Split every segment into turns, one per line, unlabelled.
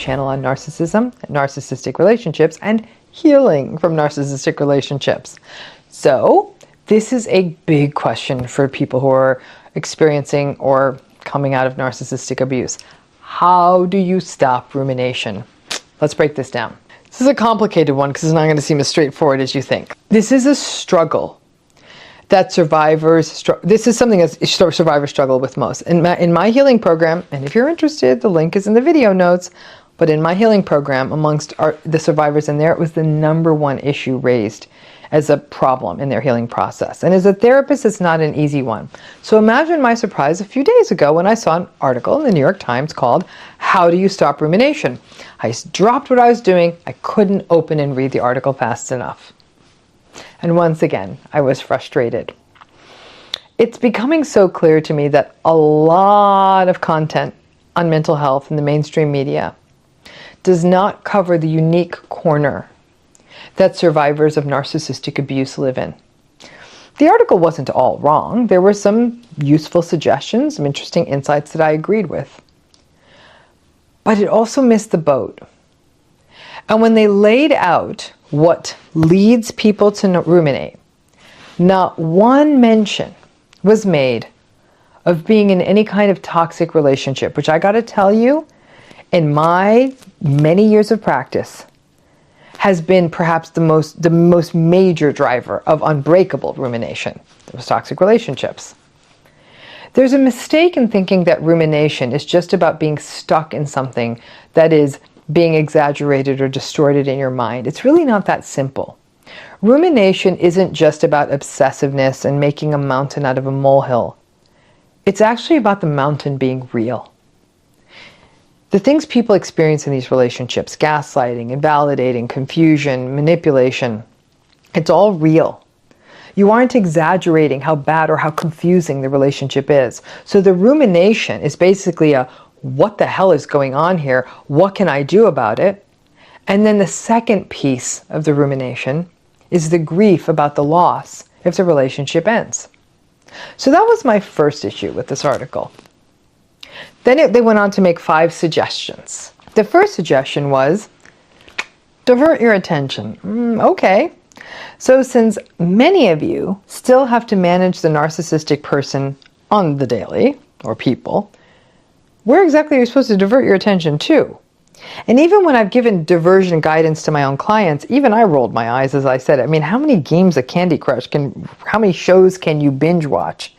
channel on narcissism, narcissistic relationships, and healing from narcissistic relationships. So this is a big question for people who are experiencing or coming out of narcissistic abuse. How do you stop rumination? Let's break this down. This is a complicated one because it's not going to seem as straightforward as you think. This is a struggle that survivors, this is something that survivors struggle with most. In my healing program, and if you're interested, the link is in the video notes, but in my healing program, amongst the survivors in there, it was the #1 issue raised as a problem in their healing process. And as a therapist, it's not an easy one. So imagine my surprise a few days ago when I saw an article in the New York Times called, "How Do You Stop Rumination?" I dropped what I was doing. I couldn't open and read the article fast enough. And once again, I was frustrated. It's becoming so clear to me that a lot of content on mental health in the mainstream media does not cover the unique corner that survivors of narcissistic abuse live in. The article wasn't all wrong. There were some useful suggestions, some interesting insights that I agreed with. But it also missed the boat. And when they laid out what leads people to ruminate, not one mention was made of being in any kind of toxic relationship, which I got to tell you, in my many years of practice, has been perhaps the most major driver of unbreakable rumination, those toxic relationships. There's a mistake in thinking that rumination is just about being stuck in something that is being exaggerated or distorted in your mind. It's really not that simple. Rumination isn't just about obsessiveness and making a mountain out of a molehill. It's actually about the mountain being real. The things people experience in these relationships, gaslighting, invalidating, confusion, manipulation, it's all real. You aren't exaggerating how bad or how confusing the relationship is. So the rumination is basically a, what the hell is going on here? What can I do about it? And then the second piece of the rumination is the grief about the loss if the relationship ends. So that was my first issue with this article. Then they went on to make 5 suggestions. The first suggestion was, divert your attention. Okay. So since many of you still have to manage the narcissistic person on the daily, or people, where exactly are you supposed to divert your attention to? And even when I've given diversion guidance to my own clients, even I rolled my eyes as I said it. I mean, how many games of Candy Crush how many shows can you binge watch?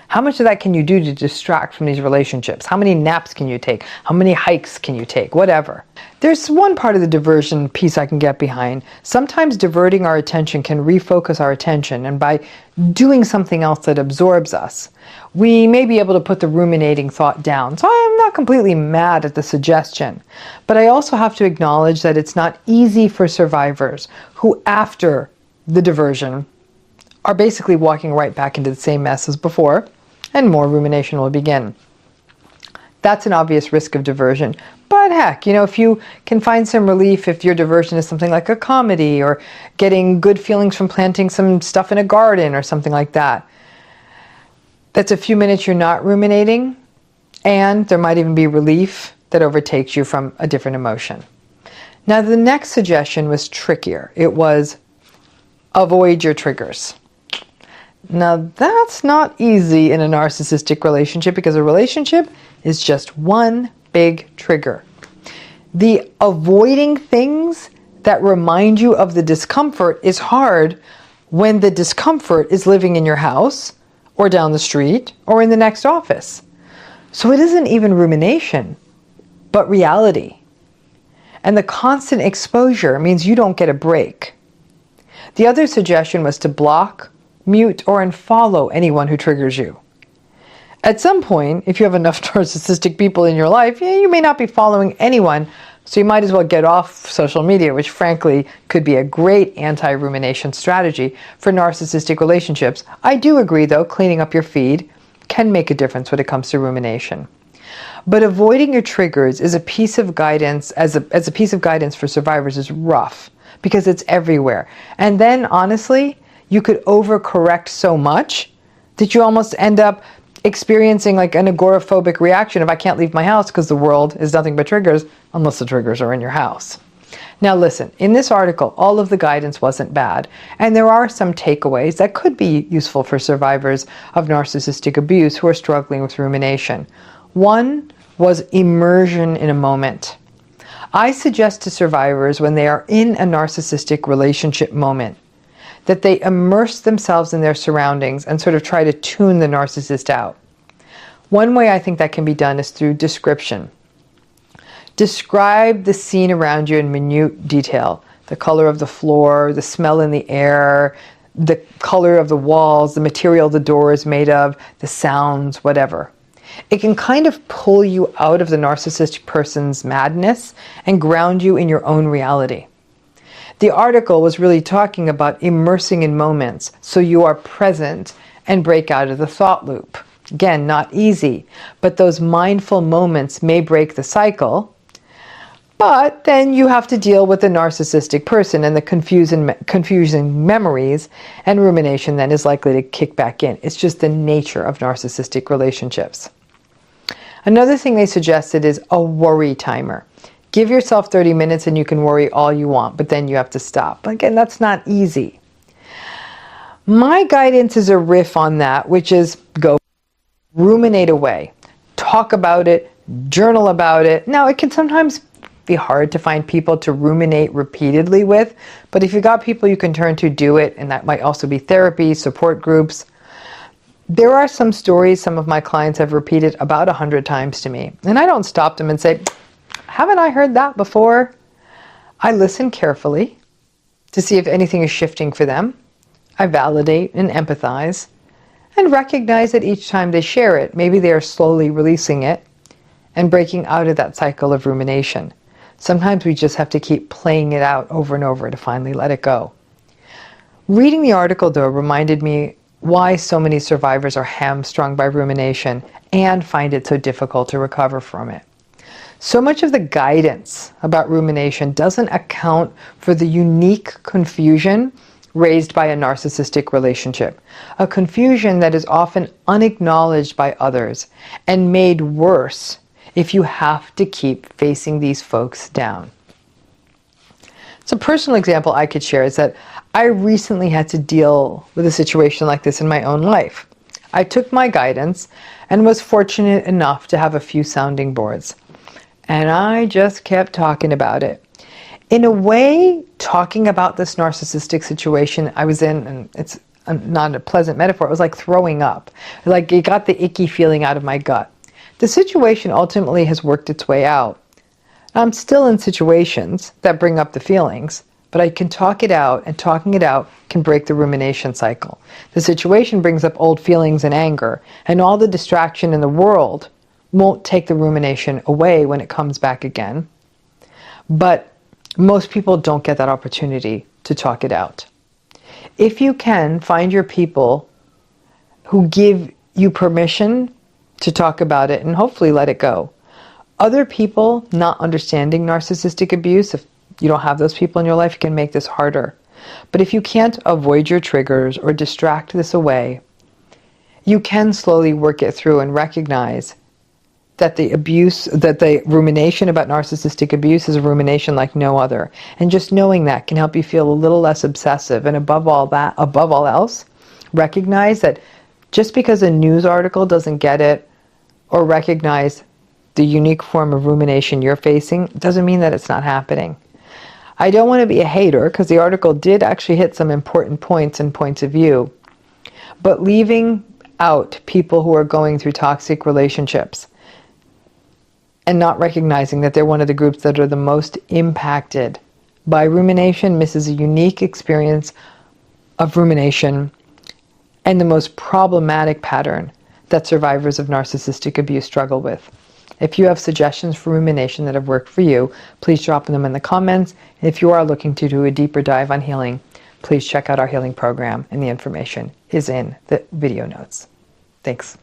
How much of that can you do to distract from these relationships? How many naps can you take? How many hikes can you take? Whatever. There's one part of the diversion piece I can get behind. Sometimes diverting our attention can refocus our attention, and by doing something else that absorbs us, we may be able to put the ruminating thought down. So I'm not completely mad at the suggestion, but I also have to acknowledge that it's not easy for survivors who, after the diversion, are basically walking right back into the same mess as before, and more rumination will begin. That's an obvious risk of diversion. But heck, if you can find some relief if your diversion is something like a comedy or getting good feelings from planting some stuff in a garden or something like that, that's a few minutes you're not ruminating, and there might even be relief that overtakes you from a different emotion. Now, the next suggestion was trickier. It was avoid your triggers. Now, that's not easy in a narcissistic relationship because a relationship is just one big trigger. The avoiding things that remind you of the discomfort is hard when the discomfort is living in your house or down the street or in the next office. So it isn't even rumination, but reality. And the constant exposure means you don't get a break. The other suggestion was to block, mute, or unfollow anyone who triggers you. At some point, if you have enough narcissistic people in your life, you may not be following anyone, so you might as well get off social media, which frankly could be a great anti-rumination strategy for narcissistic relationships. I do agree, though, cleaning up your feed can make a difference when it comes to rumination. But avoiding your triggers is a piece of guidance, as a piece of guidance for survivors is rough because it's everywhere. And then, honestly, you could overcorrect so much that you almost end up experiencing like an agoraphobic reaction. If I can't leave my house because the world is nothing but triggers, unless the triggers are in your house. Now listen, in this article, all of the guidance wasn't bad, and there are some takeaways that could be useful for survivors of narcissistic abuse who are struggling with rumination. One was immersion in a moment. I suggest to survivors when they are in a narcissistic relationship moment that they immerse themselves in their surroundings and sort of try to tune the narcissist out. One way I think that can be done is through description. Describe the scene around you in minute detail. The color of the floor, the smell in the air, the color of the walls, the material the door is made of, the sounds, whatever. It can kind of pull you out of the narcissistic person's madness and ground you in your own reality. The article was really talking about immersing in moments so you are present and break out of the thought loop. Again, not easy, but those mindful moments may break the cycle. But then you have to deal with the narcissistic person and the confusing memories, and rumination then is likely to kick back in. It's just the nature of narcissistic relationships. Another thing they suggested is a worry timer. Give yourself 30 minutes and you can worry all you want, but then you have to stop. Again, that's not easy. My guidance is a riff on that, which is go ruminate away. Talk about it, journal about it. Now, it can sometimes be hard to find people to ruminate repeatedly with, but if you got people you can turn to, do it, and that might also be therapy, support groups. There are some stories some of my clients have repeated about 100 times to me, and I don't stop them and say, haven't I heard that before? I listen carefully to see if anything is shifting for them. I validate and empathize and recognize that each time they share it, maybe they are slowly releasing it and breaking out of that cycle of rumination. Sometimes we just have to keep playing it out over and over to finally let it go. Reading the article, though, reminded me why so many survivors are hamstrung by rumination and find it so difficult to recover from it. So much of the guidance about rumination doesn't account for the unique confusion raised by a narcissistic relationship, a confusion that is often unacknowledged by others and made worse if you have to keep facing these folks down. So a personal example I could share is that I recently had to deal with a situation like this in my own life. I took my guidance and was fortunate enough to have a few sounding boards. And I just kept talking about it. In a way, talking about this narcissistic situation I was in, and it's not a pleasant metaphor, it was like throwing up. Like it got the icky feeling out of my gut. The situation ultimately has worked its way out. I'm still in situations that bring up the feelings, but I can talk it out, and talking it out can break the rumination cycle. The situation brings up old feelings and anger, and all the distraction in the world won't take the rumination away when it comes back again. But most people don't get that opportunity to talk it out. If you can, find your people who give you permission to talk about it and hopefully let it go. Other people not understanding narcissistic abuse, if you don't have those people in your life, it can make this harder. But if you can't avoid your triggers or distract this away, you can slowly work it through and recognize that the rumination about narcissistic abuse is a rumination like no other. And just knowing that can help you feel a little less obsessive. And above all else, recognize that just because a news article doesn't get it or recognize the unique form of rumination you're facing doesn't mean that it's not happening. I don't want to be a hater because the article did actually hit some important points and points of view. But leaving out people who are going through toxic relationships and not recognizing that they're one of the groups that are the most impacted by rumination misses a unique experience of rumination and the most problematic pattern that survivors of narcissistic abuse struggle with. If you have suggestions for rumination that have worked for you, please drop them in the comments. If you are looking to do a deeper dive on healing, please check out our healing program, and the information is in the video notes. Thanks.